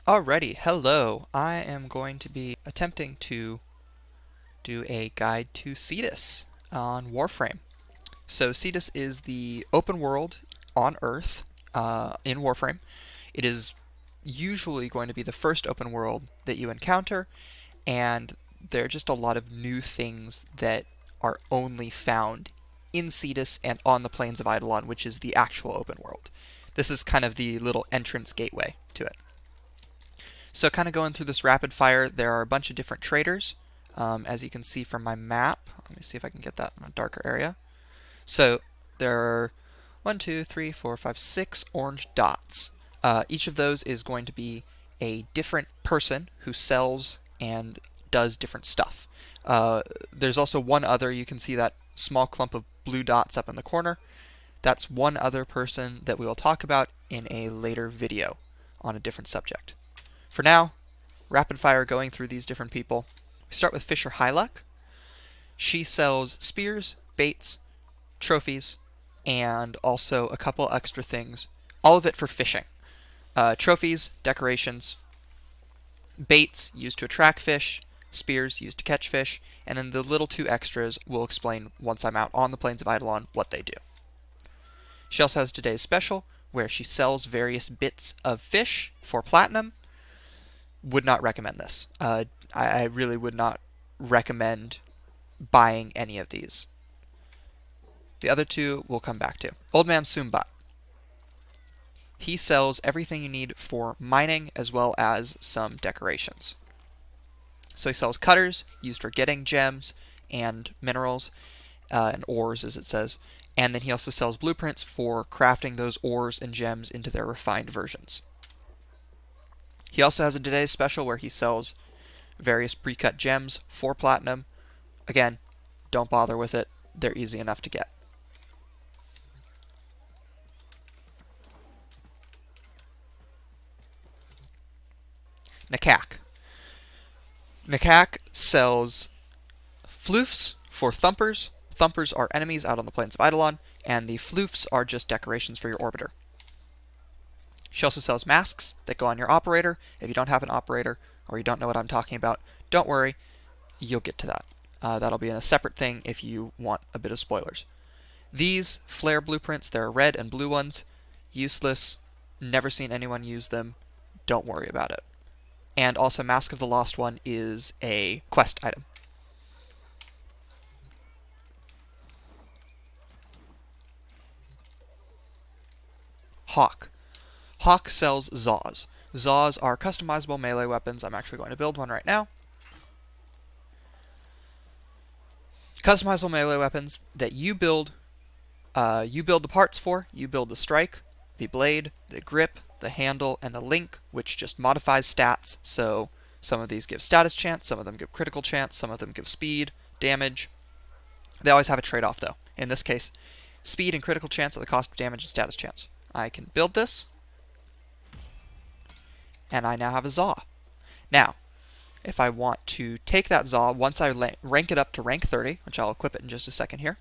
Alrighty, hello. I am going to be attempting to do a guide to Cetus on Warframe. So Cetus is the open world on Earth in Warframe. It is usually going to be the first open world that you encounter, and there are just a lot of new things that are only found in Cetus and on the plains of Eidolon, which is the actual open world. This is kind of the little entrance gateway to it. So kind of going through this rapid fire, there are a bunch of different traders, as you can see from my map. Let me see if I can get that in a darker area. So there are 1, 2, 3, 4, 5, 6 orange dots. Each of those is going to be a different person who sells and does different stuff. There's also one other, you can see that small clump of blue dots up in the corner. That's one other person that we will talk about in a later video on a different subject. For now, rapid fire going through these different people. We start with Fisher Hyluck. She sells spears, baits, trophies, and also a couple extra things. All of it for fishing. Trophies, decorations, baits used to attract fish, spears used to catch fish, and then the little two extras will explain once I'm out on the plains of Eidolon what they do. She also has today's special, where she sells various bits of fish for platinum. Would not recommend this. I really would not recommend buying any of these. The other two we'll come back to. Old Man Soombat. He sells everything you need for mining as well as some decorations. So he sells cutters used for getting gems and minerals and ores, as it says. And then he also sells blueprints for crafting those ores and gems into their refined versions. He also has a today's special where he sells various pre-cut gems for platinum. Again, don't bother with it. They're easy enough to get. Nakak. Nakak sells floofs for thumpers. Thumpers are enemies out on the plains of Eidolon, and the floofs are just decorations for your orbiter. She also sells masks that go on your operator. If you don't have an operator, or you don't know what I'm talking about, don't worry, you'll get to that. That'll be in a separate thing if you want a bit of spoilers. These flare blueprints, there are red and blue ones, useless, never seen anyone use them, don't worry about it. And also Mask of the Lost One is a quest item. Hawk. Hawk sells Zaws. Zaws are customizable melee weapons. I'm actually going to build one right now. Customizable melee weapons that you build the parts for. You build the strike, the blade, the grip, the handle, and the link, which just modifies stats. So some of these give status chance, some of them give critical chance, some of them give speed, damage. They always have a trade-off though. In this case, speed and critical chance at the cost of damage and status chance. I can build this, and I now have a Zaw. Now, if I want to take that Zaw, once I rank it up to rank 30, which I'll equip it in just a second here,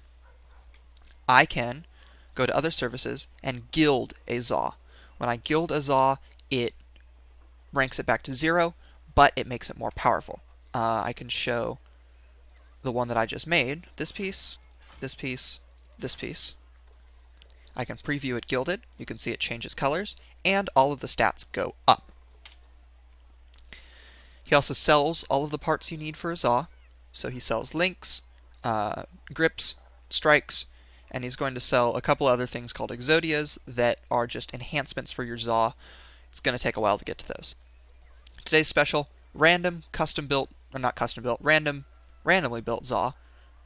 I can go to other services and guild a Zaw. When I guild a Zaw, it ranks it back to 0, but it makes it more powerful. I can show the one that I just made, this piece, this piece, this piece. I can preview it gilded, you can see it changes colors, and all of the stats go up. He also sells all of the parts you need for a Zaw. So he sells links, grips, strikes, and he's going to sell a couple other things called Exodias that are just enhancements for your Zaw. It's going to take a while to get to those. Today's special, random custom built, or not custom built, randomly built Zaw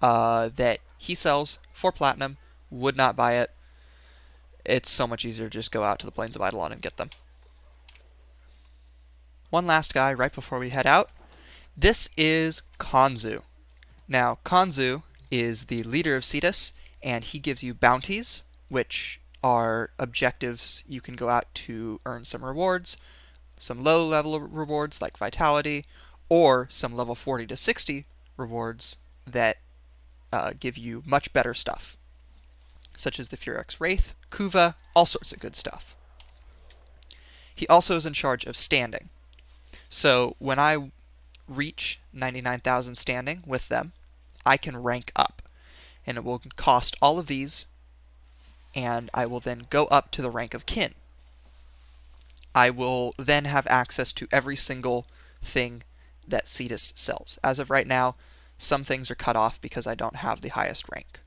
that he sells for platinum. Would not buy it. It's so much easier to just go out to the plains of Eidolon and get them. One last guy right before we head out. This is Konzu. Now, Konzu is the leader of Cetus, and he gives you bounties, which are objectives you can go out to earn some rewards, some low-level rewards like Vitality, or some level 40 to 60 rewards that give you much better stuff, such as the Furex Wraith, Kuva, all sorts of good stuff. He also is in charge of standing. So when I reach 99,000 standing with them, I can rank up. And it will cost all of these, and I will then go up to the rank of kin. I will then have access to every single thing that Cetus sells. As of right now, some things are cut off because I don't have the highest rank.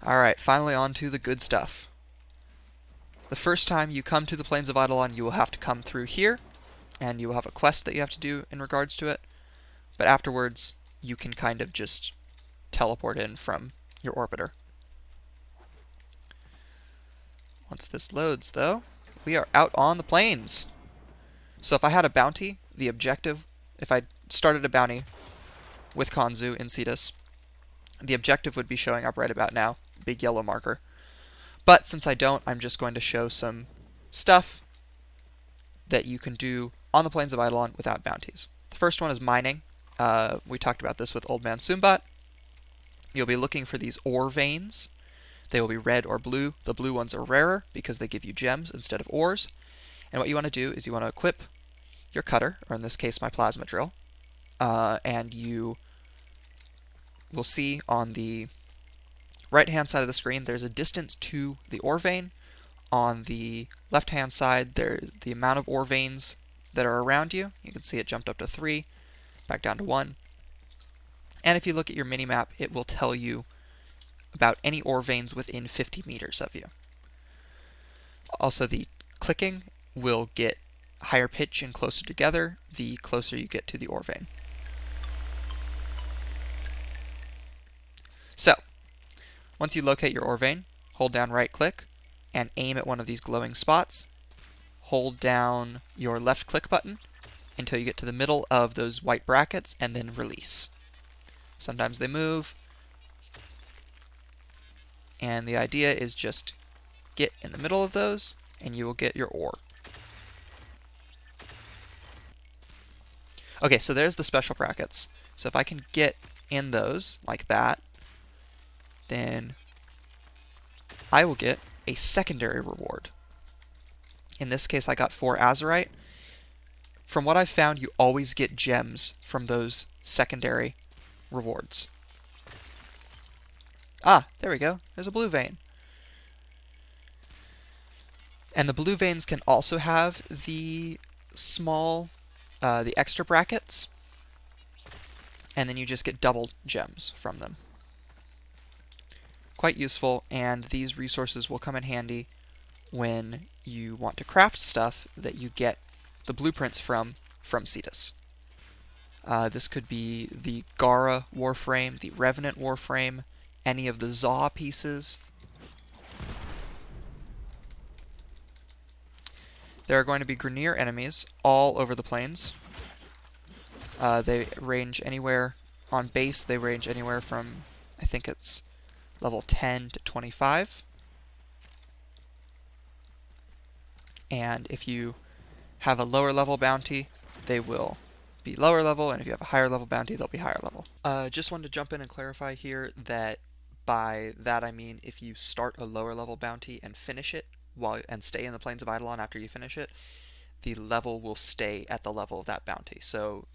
Alright, finally on to the good stuff. The first time you come to the Plains of Eidolon, you will have to come through here, and you will have a quest that you have to do in regards to it. But afterwards, you can kind of just teleport in from your orbiter. Once this loads, though, we are out on the plains. So if I had a bounty, the objective, if I started a bounty with Konzu in Cetus, the objective would be showing up right about now, big yellow marker. But since I don't, I'm just going to show some stuff that you can do on the Plains of Eidolon without bounties. The first one is mining. We talked about this with Old Man Sumbat. You'll be looking for these ore veins. They will be red or blue. The blue ones are rarer because they give you gems instead of ores. And what you want to do is you want to equip your cutter, or in this case my plasma drill, and you will see on the right-hand side of the screen there's a distance to the ore vein. On the left-hand side, there's the amount of ore veins that are around you. You can see it jumped up to 3, back down to 1. And if you look at your mini-map, it will tell you about any ore veins within 50 meters of you. Also, the clicking will get higher pitch and closer together the closer you get to the ore vein. So, once you locate your ore vein, hold down right-click and aim at one of these glowing spots. Hold down your left-click button until you get to the middle of those white brackets, and then release. Sometimes they move, and the idea is just get in the middle of those, and you will get your ore. Okay, so there's the special brackets. So if I can get in those, like that, then I will get a secondary reward. In this case, I got 4 azurite. From what I've found, you always get gems from those secondary rewards. Ah, there we go. There's a blue vein. And the blue veins can also have the the extra brackets, and then you just get double gems from them. Quite useful, and these resources will come in handy when you want to craft stuff that you get the blueprints from Cetus. This could be the Gara Warframe, the Revenant Warframe, any of the Zaw pieces. There are going to be Grineer enemies all over the plains. They range anywhere, on base they range anywhere from, I think it's level 10 to 25. And if you have a lower level bounty, they will be lower level, and if you have a higher level bounty, they'll be higher level. Just wanted to jump in and clarify here that by that I mean if you start a lower level bounty and finish it and stay in the Plains of Eidolon after you finish it, the level will stay at the level of that bounty. So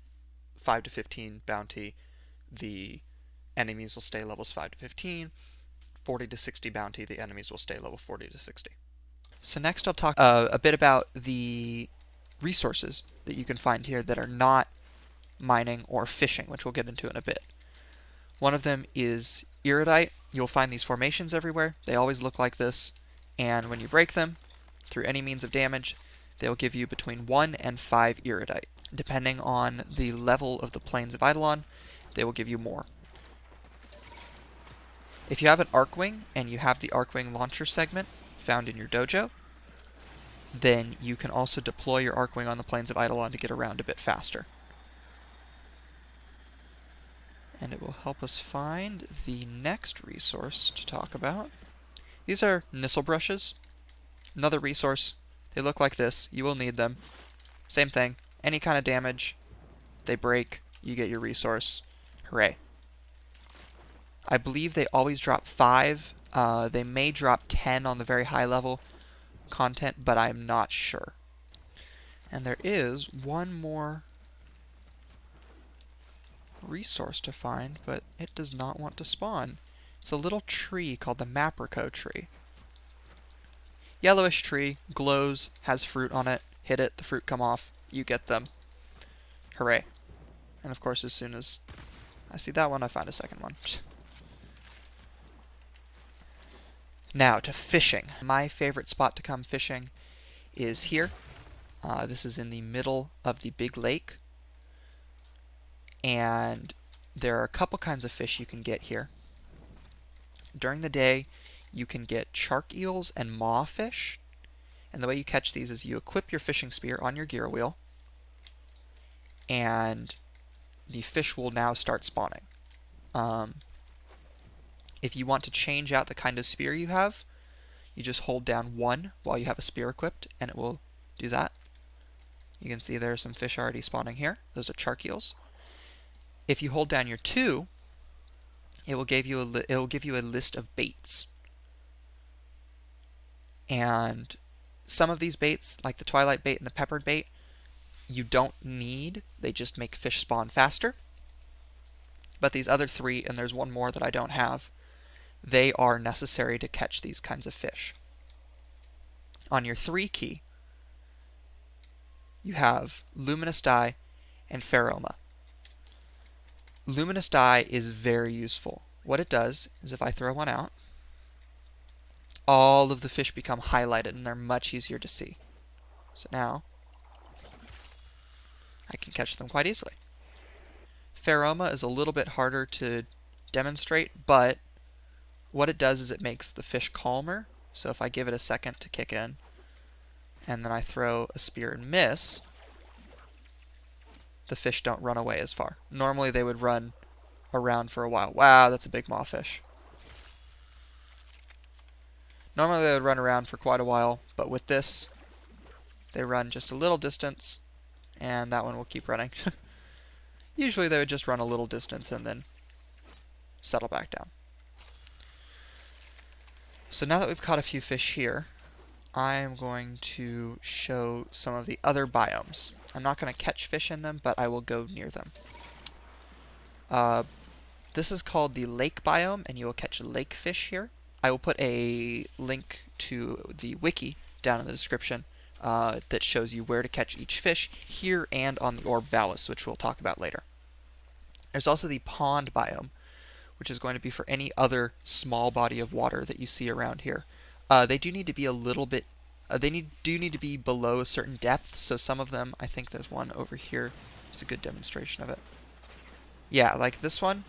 5 to 15 bounty, the enemies will stay levels 5 to 15. 40 to 60 bounty, the enemies will stay level 40 to 60. So next I'll talk a bit about the resources that you can find here that are not mining or fishing, which we'll get into in a bit. One of them is iridite. You'll find these formations everywhere. They always look like this, and when you break them through any means of damage, they'll give you between 1 and 5 iridite. Depending on the level of the Plains of Eidolon, they will give you more. If you have an Arcwing, and you have the Arcwing launcher segment found in your dojo, then you can also deploy your Arcwing on the Plains of Eidolon to get around a bit faster. And it will help us find the next resource to talk about. These are Nissel brushes. Another resource. They look like this. You will need them. Same thing. Any kind of damage, they break, you get your resource. Hooray. I believe they always drop 5. They may drop 10 on the very high level content, but I'm not sure. And there is one more resource to find, but it does not want to spawn. It's a little tree called the Maprico tree. Yellowish tree, glows, has fruit on it. Hit it, the fruit come off, you get them. Hooray. And of course, as soon as I see that one, I find a second one. Now to fishing. My favorite spot to come fishing is here. This is in the middle of the big lake. And there are a couple kinds of fish you can get here. During the day, you can get shark eels and mawfish. And the way you catch these is you equip your fishing spear on your gear wheel, and the fish will now start spawning. If you want to change out the kind of spear you have, you just hold down 1 while you have a spear equipped, and it will do that. You can see there are some fish already spawning here. Those are shark eels. If you hold down your 2, it will give you a list of baits. And some of these baits, like the twilight bait and the peppered bait, you don't need. They just make fish spawn faster. But these other 3, and there's one more that I don't have, they are necessary to catch these kinds of fish. On your 3 key, you have luminous dye and pheroma. Luminous dye is very useful. What it does is if I throw one out, all of the fish become highlighted and they're much easier to see. So now I can catch them quite easily. Pheroma is a little bit harder to demonstrate, but what it does is it makes the fish calmer. So if I give it a second to kick in, and then I throw a spear and miss, the fish don't run away as far. Normally they would run around for a while. Wow, that's a big mawfish. Normally they would run around for quite a while, but with this, they run just a little distance, and that one will keep running. Usually they would just run a little distance and then settle back down. So now that we've caught a few fish here, I am going to show some of the other biomes. I'm not going to catch fish in them, but I will go near them. This is called the lake biome, and you will catch lake fish here. I will put a link to the wiki down in the description that shows you where to catch each fish here and on the Orb Vallis, which we'll talk about later. There's also the pond biome, which is going to be for any other small body of water that you see around here. They do need to be a little bit, do need to be below a certain depth, so some of them, I think there's one over here, it's a good demonstration of it. Yeah, like this one,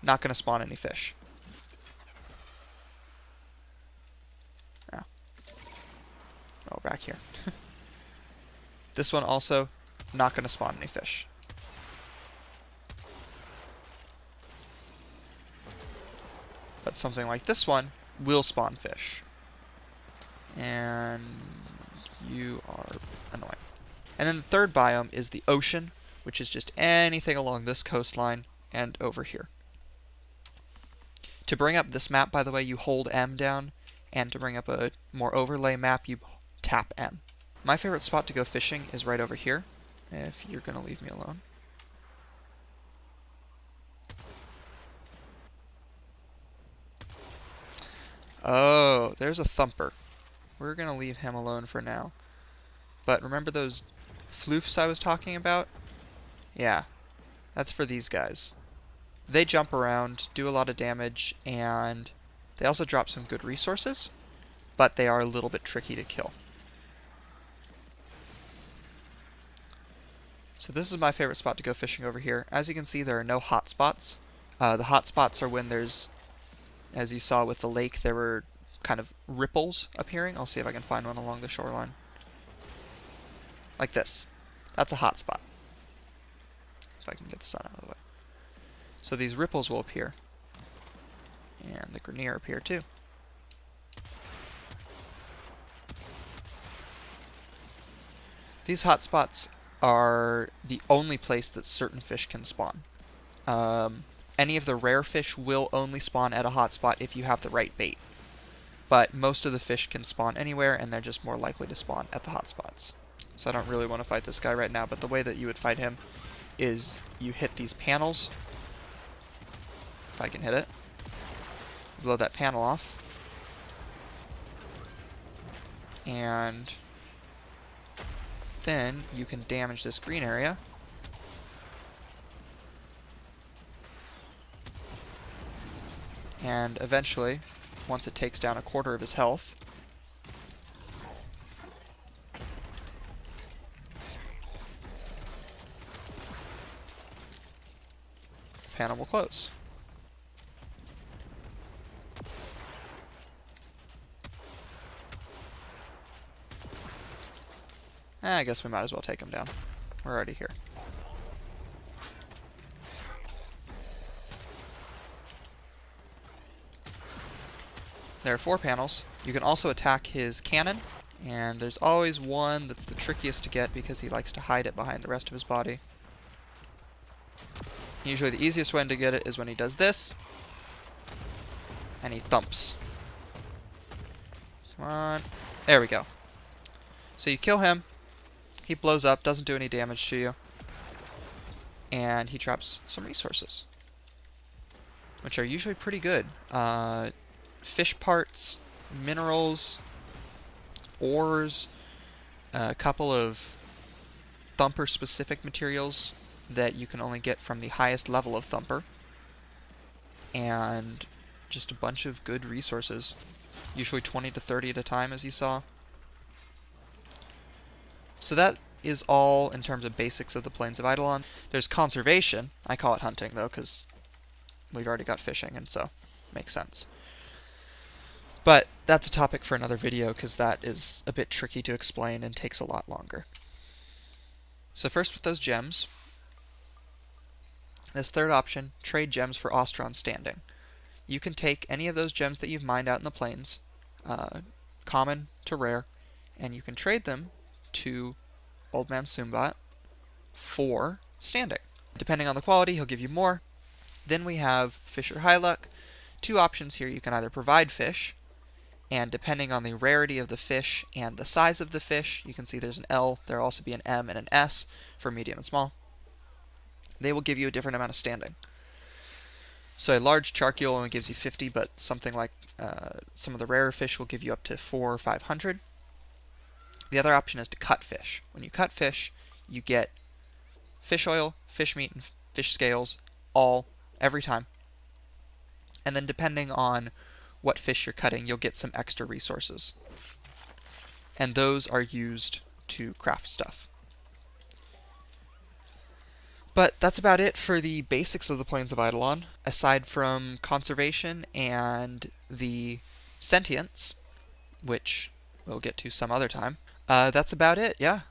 not going to spawn any fish. Oh, back here. This one also not going to spawn any fish. But something like this one will spawn fish. And you are annoying. And then the third biome is the ocean, which is just anything along this coastline and over here. To bring up this map, by the way, you hold M down, and to bring up a more overlay map, you tap M. My favorite spot to go fishing is right over here, if you're going to leave me alone. Oh, there's a thumper. We're going to leave him alone for now. But remember those floofs I was talking about? Yeah, that's for these guys. They jump around, do a lot of damage, and they also drop some good resources, but they are a little bit tricky to kill. So this is my favorite spot to go fishing over here. As you can see, there are no hot spots. The hot spots are when there's, as you saw with the lake, there were kind of ripples appearing. I'll see if I can find one along the shoreline. Like this. That's a hot spot. If I can get the sun out of the way. So these ripples will appear. And the Grenier appear too. These hot spots are the only place that certain fish can spawn. Any of the rare fish will only spawn at a hotspot if you have the right bait. but most of the fish can spawn anywhere, and they're just more likely to spawn at the hotspots. So I don't really want to fight this guy right now, but the way that you would fight him is you hit these panels, if I can hit it, blow that panel off, and then you can damage this green area. And eventually, once it takes down a quarter of his health, the panel will close. I guess we might as well take him down. We're already here. There are 4 panels. You can also attack his cannon, and there's always one that's the trickiest to get because he likes to hide it behind the rest of his body. Usually the easiest way to get it is when he does this, and he thumps. Come on. There we go. So you kill him, he blows up, doesn't do any damage to you, and he drops some resources, which are usually pretty good. Fish parts, minerals, ores, a couple of Thumper-specific materials that you can only get from the highest level of Thumper, and just a bunch of good resources, usually 20 to 30 at a time, as you saw. So that is all in terms of basics of the Plains of Eidolon. There's conservation. I call it hunting, though, because we've already got fishing, and so it makes sense. But that's a topic for another video, because that is a bit tricky to explain and takes a lot longer. So first with those gems, this third option, trade gems for Ostron standing. You can take any of those gems that you've mined out in the plains, common to rare, and you can trade them to Old Man Soombat for standing. Depending on the quality, he'll give you more. Then we have Fish or High Luck. 2 options here. You can either provide fish, and depending on the rarity of the fish and the size of the fish, you can see there's an L, there'll also be an M and an S for medium and small. They will give you a different amount of standing. So a large charcual only gives you 50, but something like some of the rarer fish will give you up to 400 or 500. The other option is to cut fish. When you cut fish, you get fish oil, fish meat, and fish scales, all, every time. And then depending on what fish you're cutting, you'll get some extra resources. And those are used to craft stuff. But that's about it for the basics of the Plains of Eidolon, aside from conservation and the sentience, which we'll get to some other time. That's about it, yeah.